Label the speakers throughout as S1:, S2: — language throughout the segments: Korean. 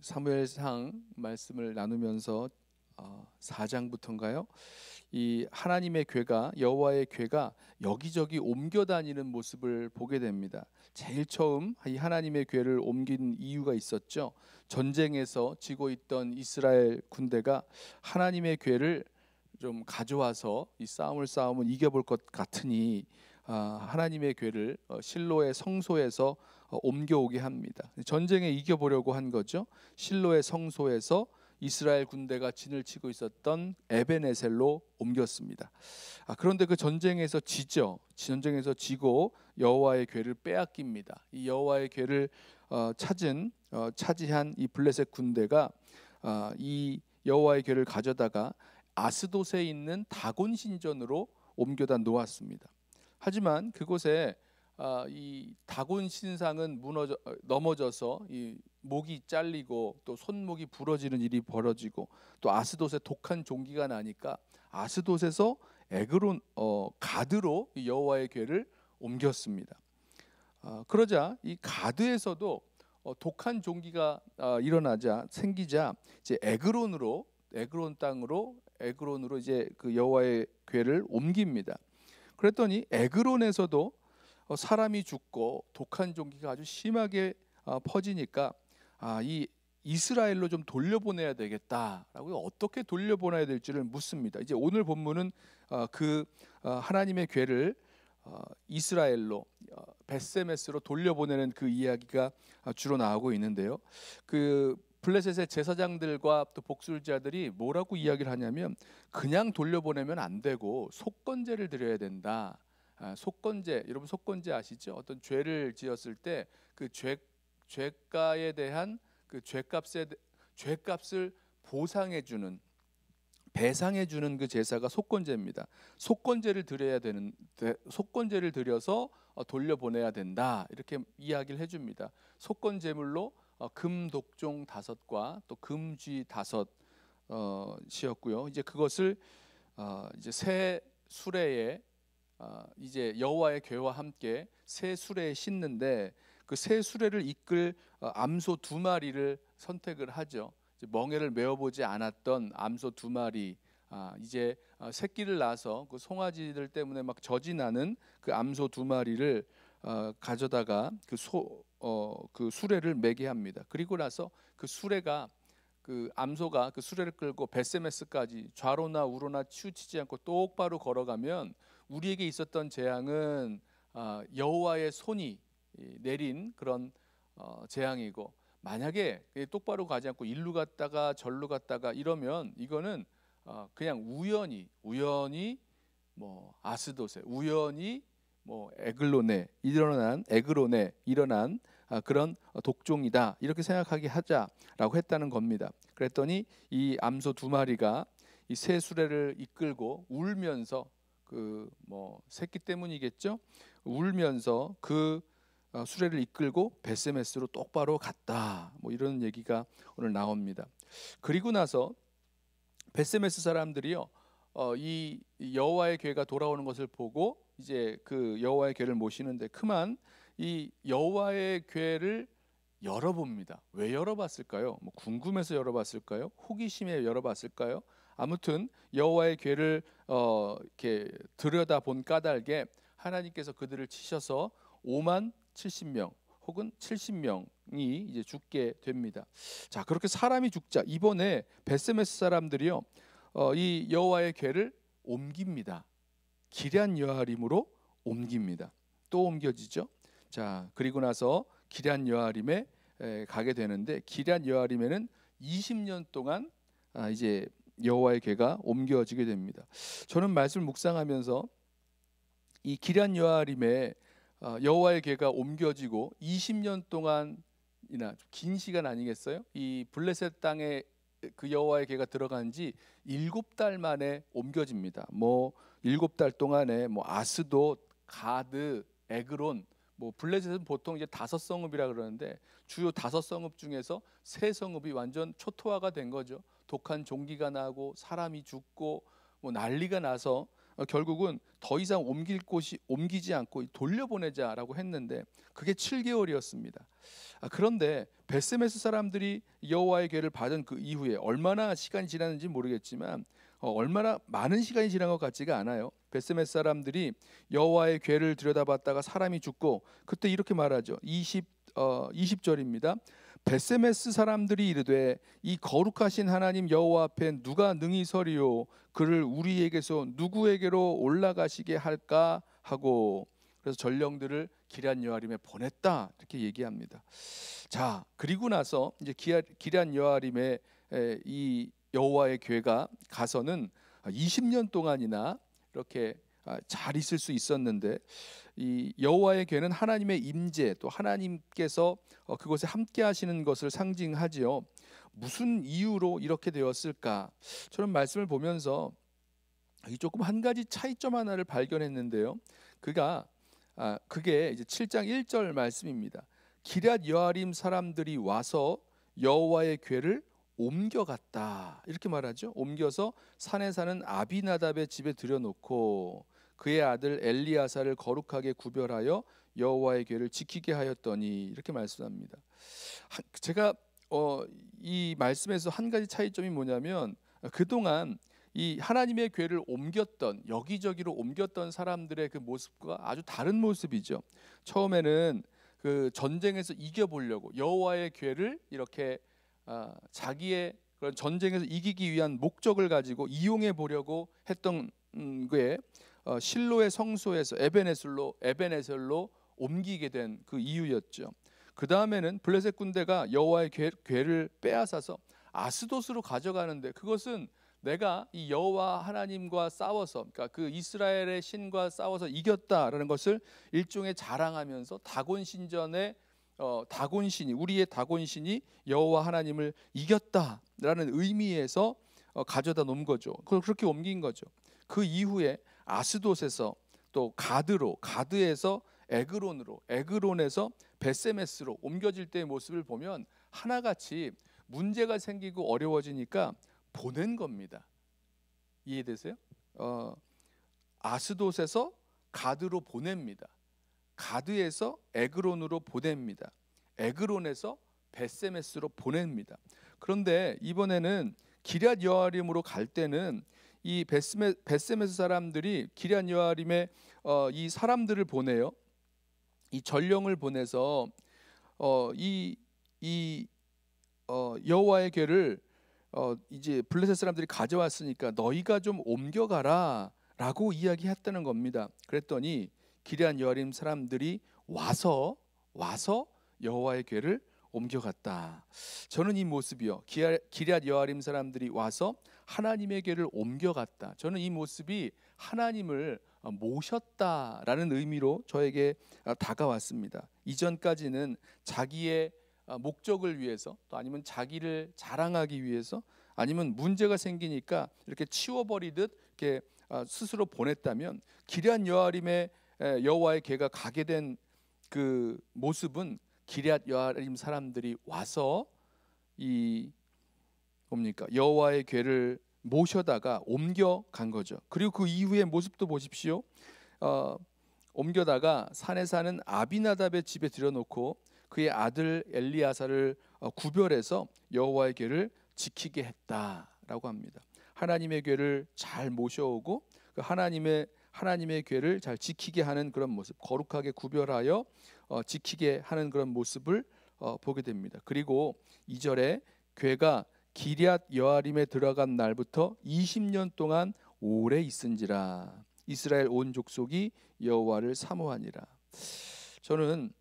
S1: 사무엘상 말씀을 나누면서 4장부터인가요? 이 하나님의 궤가, 여호와의 궤가 여기저기 옮겨 다니는 모습을 보게 됩니다. 제일 처음 이 하나님의 궤를 옮긴 이유가 있었죠. 전쟁에서 지고 있던 이스라엘 군대가 하나님의 궤를 좀 가져와서 이 싸움을 싸우면 이겨볼 것 같으니 하나님의 궤를 실로의 성소에서 옮겨오게 합니다. 전쟁에 이겨보려고 한 거죠. 실로의 성소에서 이스라엘 군대가 진을 치고 있었던 에벤에셀로 옮겼습니다. 그런데 그 전쟁에서 지죠. 전쟁에서 지고 여호와의 궤를 빼앗깁니다. 이 여호와의 궤를 차지한 이 블레셋 군대가 이 여호와의 궤를 가져다가 아스돗에 있는 다곤 신전으로 옮겨다 놓았습니다. 하지만 그곳에 이 다곤 신상은 넘어져서 이 목이 잘리고 또 손목이 부러지는 일이 벌어지고 또 아스돗에 독한 종기가 나니까 아스돗에서 에그론 가드로 여호와의 궤를 옮겼습니다. 그러자 이 가드에서도 독한 종기가 생기자 이제 에그론 땅으로 이제 그 여호와의 궤를 옮깁니다. 그랬더니 에그론에서도 사람이 죽고 독한 종기가 아주 심하게 퍼지니까 이 이스라엘로 좀 돌려보내야 되겠다라고 어떻게 돌려보내야 될지를 묻습니다. 이제 오늘 본문은 하나님의 궤를 이스라엘로 벳세메스로 돌려보내는 그 이야기가 주로 나오고 있는데요. 그 블레셋의 제사장들과 또 복술자들이 뭐라고 이야기를 하냐면 그냥 돌려보내면 안 되고 속건제를 드려야 된다. 속건제, 여러분 속건제 아시죠? 어떤 죄를 지었을 때 그 죄가에 대한 그 죄값을 보상해 주는, 배상해 주는 그 제사가 속건제입니다. 속건제를 드려서 돌려보내야 된다. 이렇게 이야기를 해줍니다. 속건제물로 금 독종 5과 또 금쥐 5이었고요. 이제 그것을 이제 새 수레에 이제 여호와의 궤와 함께 새 수레에 싣는데 그 새 수레를 이끌 암소 2마리를 선택을 하죠. 이제 멍에를 메어보지 않았던 암소 2마리, 이제 새끼를 낳아서 그 송아지들 때문에 막 젖이 나는 그 암소 2마리를 가져다가 그 수레를 매게 합니다. 그리고 나서 그 수레가 그 암소가 그 수레를 끌고 벳세메스까지 좌로나 우로나 치우치지 않고 똑바로 걸어가면 우리에게 있었던 재앙은 여호와의 손이 내린 그런 재앙이고, 만약에 똑바로 가지 않고 일루 갔다가 절루 갔다가 이러면 이거는 그냥 우연히 뭐 아스돗에 우연히 뭐 에그론에 일어난 그런 독종이다 이렇게 생각하게 하자라고 했다는 겁니다. 그랬더니 이 암소 2마리가 이 새 수레를 이끌고 울면서 그 뭐 새끼 때문이겠죠. 울면서 그 수레를 이끌고 벳세메스로 똑바로 갔다. 뭐 이런 얘기가 오늘 나옵니다. 그리고 나서 벳세메스 사람들이요, 이 여호와의 궤가 돌아오는 것을 보고 이제 그 여호와의 궤를 모시는데 그만 이 여호와의 궤를 열어봅니다. 왜 열어봤을까요? 뭐 궁금해서 열어봤을까요? 호기심에 열어봤을까요? 아무튼 여호와의 궤를 이렇게 들여다본 까닭에 하나님께서 그들을 치셔서 5만 70명 혹은 70명이 이제 죽게 됩니다. 자, 그렇게 사람이 죽자 이번에 벳세메스 사람들이요, 이 여호와의 궤를 옮깁니다. 기럇 여아림으로 옮깁니다. 또 옮겨지죠. 자, 그리고 나서 기럇 여아림에 가게 되는데 기럇 여아림에는 20년 동안 이제 여호와의 궤가 옮겨지게 됩니다. 저는 말씀을 묵상하면서 이 기럇 여아림에 여호와의 궤가 옮겨지고 20년 동안이나 긴 시간 아니겠어요? 이 블레셋 땅에 그 여호와의 궤가 들어간 지 7달 만에 옮겨집니다. 뭐 7달 동안에 뭐 아스돗, 가드, 에그론, 뭐 블레셋은 보통 이제 5성읍이라 그러는데 주요 5성읍 중에서 3성읍이 완전 초토화가 된 거죠. 독한 종기가 나고 사람이 죽고 뭐 난리가 나서 결국은 더 이상 옮기지 않고 돌려보내자라고 했는데 그게 7개월이었습니다. 그런데 베스메스 사람들이 여호와의 궤를 받은 그 이후에 얼마나 시간이 지났는지 모르겠지만 얼마나 많은 시간이 지난 것 같지가 않아요. 베스메스 사람들이 여호와의 궤를 들여다봤다가 사람이 죽고 그때 이렇게 말하죠. 20절입니다. 베세메스 사람들이 이르되 이 거룩하신 하나님 여호와 앞에 누가 능히 서리요 그를 우리에게서 누구에게로 올라가시게 할까 하고, 그래서 전령들을 기럇 여아림에 보냈다 이렇게 얘기합니다. 자, 그리고 나서 이제 기럇 여아림에 이 여호와의 궤가 가서는 20년 동안이나 이렇게 잘 있을 수 있었는데, 이 여호와의 궤는 하나님의 임재, 또 하나님께서 그곳에 함께 하시는 것을 상징하지요. 무슨 이유로 이렇게 되었을까? 저는 말씀을 보면서 조금 한 가지 차이점 하나를 발견했는데요. 그게 이제 7장 1절 말씀입니다. 기럇 여아림 사람들이 와서 여호와의 궤를 옮겨갔다 이렇게 말하죠. 옮겨서 산에 사는 아비나답의 집에 들여놓고 그의 아들 엘리야사를 거룩하게 구별하여 여호와의 궤를 지키게 하였더니 이렇게 말씀합니다. 제가 이 말씀에서 한 가지 차이점이 뭐냐면, 그동안 이 하나님의 궤를 옮겼던, 여기저기로 옮겼던 사람들의 그 모습과 아주 다른 모습이죠. 처음에는 그 전쟁에서 이겨보려고 여호와의 궤를 이렇게 자기의 그런 전쟁에서 이기기 위한 목적을 가지고 이용해 보려고 했던 게 실로의 성소에서 에벤에셀로 옮기게 된 그 이유였죠. 그 다음에는 블레셋 군대가 여호와의 궤를 빼앗아서 아스돗으로 가져가는데, 그것은 내가 이 여호와 하나님과 싸워서, 그러니까 그 이스라엘의 신과 싸워서 이겼다라는 것을 일종의 자랑하면서 다곤신전에 우리의 다곤신이 여호와 하나님을 이겼다라는 의미에서 가져다 놓은 거죠. 그걸 그렇게 옮긴 거죠. 그 이후에 아스돗에서 또 가드에서 에그론에서 베세메스로 옮겨질 때의 모습을 보면 하나같이 문제가 생기고 어려워지니까 보낸 겁니다. 이해되세요? 아스돗에서 가드로 보냅니다. 가드에서 에그론으로 보냅니다. 에그론에서 베세메스로 보냅니다. 그런데 이번에는 기럇 여아림으로 갈 때는 이 베세메스 사람들이 기럇 여아림에 이 사람들을 보내요. 이 전령을 보내서 여호와의 궤를 이제 블레셋 사람들이 가져왔으니까 너희가 좀 옮겨가라라고 이야기했다는 겁니다. 그랬더니 기럇 여아림 사람들이 와서 여호와의 궤를 옮겨갔다. 저는 이 모습이요, 기럇 여아림 사람들이 와서 하나님의 궤를 옮겨갔다, 저는 이 모습이 하나님을 모셨다라는 의미로 저에게 다가왔습니다. 이전까지는 자기의 목적을 위해서, 또 아니면 자기를 자랑하기 위해서, 아니면 문제가 생기니까 이렇게 치워버리듯 이렇게 스스로 보냈다면, 기럇 여아림의 여호와의 궤가 가게 된 그 모습은 기럇 여아림 사람들이 와서 여호와의 궤를 모셔다가 옮겨간 거죠. 그리고 그 이후의 모습도 보십시오. 옮겨다가 산에 사는 아비나답의 집에 들여놓고 그의 아들 엘리야사를 구별해서 여호와의 궤를 지키게 했다라고 합니다. 하나님의 궤를 잘 모셔오고 그 하나님의 궤를 잘 지키게 하는 그런 모습, 거룩하게 구별하여 지키게 하는 그런 모습을 보게 됩니다. 그리고 2절에 궤가 기럇 여아림에 들어간 날부터 20년 동안 오래 있은지라 이스라엘 온 족속이 여호와를 사모하니라. 저는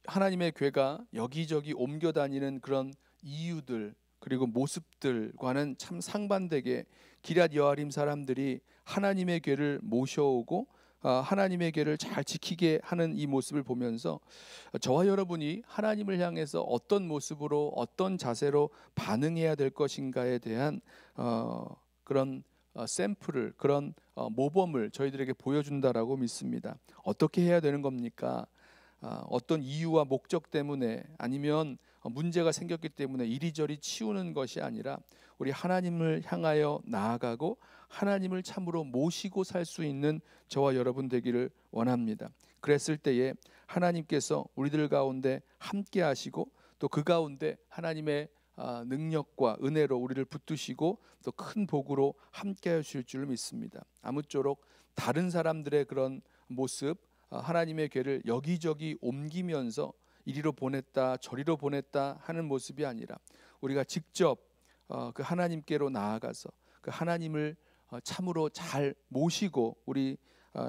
S1: 하나님의 궤가 여기저기 옮겨 다니는 그런 이유들 그리고 모습들과는 참 상반되게 기럇 여아림 사람들이 하나님의 궤를 모셔오고 하나님의 궤를 잘 지키게 하는 이 모습을 보면서 저와 여러분이 하나님을 향해서 어떤 모습으로 어떤 자세로 반응해야 될 것인가에 대한 그런 샘플을, 그런 모범을 저희들에게 보여준다라고 믿습니다. 어떻게 해야 되는 겁니까? 어떤 이유와 목적 때문에, 아니면 문제가 생겼기 때문에 이리저리 치우는 것이 아니라 우리 하나님을 향하여 나아가고 하나님을 참으로 모시고 살 수 있는 저와 여러분 되기를 원합니다. 그랬을 때에 하나님께서 우리들 가운데 함께 하시고 또 그 가운데 하나님의 능력과 은혜로 우리를 붙드시고 또 큰 복으로 함께 하실 줄 믿습니다. 아무쪼록 다른 사람들의 그런 모습, 하나님의 궤를 여기저기 옮기면서 이리로 보냈다 저리로 보냈다 하는 모습이 아니라 우리가 직접 그 하나님께로 나아가서 그 하나님을 참으로 잘 모시고 우리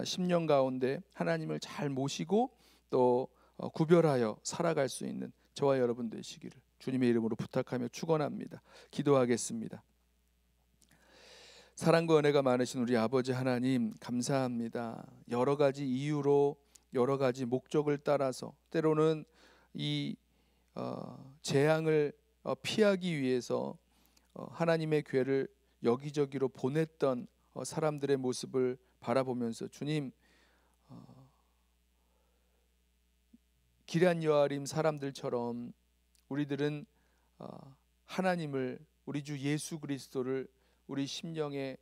S1: 심령 가운데 하나님을 잘 모시고 또 구별하여 살아갈 수 있는 저와 여러분 되시기를 주님의 이름으로 부탁하며 축원합니다. 기도하겠습니다. 사랑과 은혜가 많으신 우리 아버지 하나님 감사합니다. 여러 가지 이유로 여러 가지 목적을 따라서 때로는 이 재앙을 피하기 위해서 하나님의 궤를 여기저기로 보냈던 사람들의 모습을 바라보면서 주님 기럇 여아림 사람들처럼 우리들은 하나님을 우리 주 예수 그리스도를 우리 심령의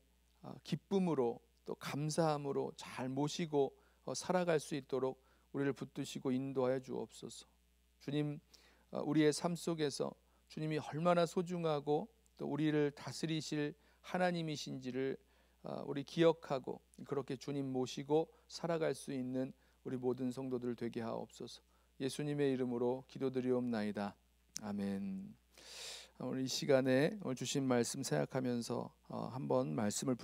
S1: 기쁨으로 또 감사함으로 잘 모시고 살아갈 수 있도록 우리를 붙드시고 인도하여 주옵소서. 주님 우리의 삶 속에서 주님이 얼마나 소중하고 또 우리를 다스리실 하나님이신지를 우리 기억하고 그렇게 주님 모시고 살아갈 수 있는 우리 모든 성도들 되게 하옵소서. 예수님의 이름으로 기도드리옵나이다. 아멘. 오늘 이 시간에 오늘 주신 말씀 생각하면서 한번 말씀을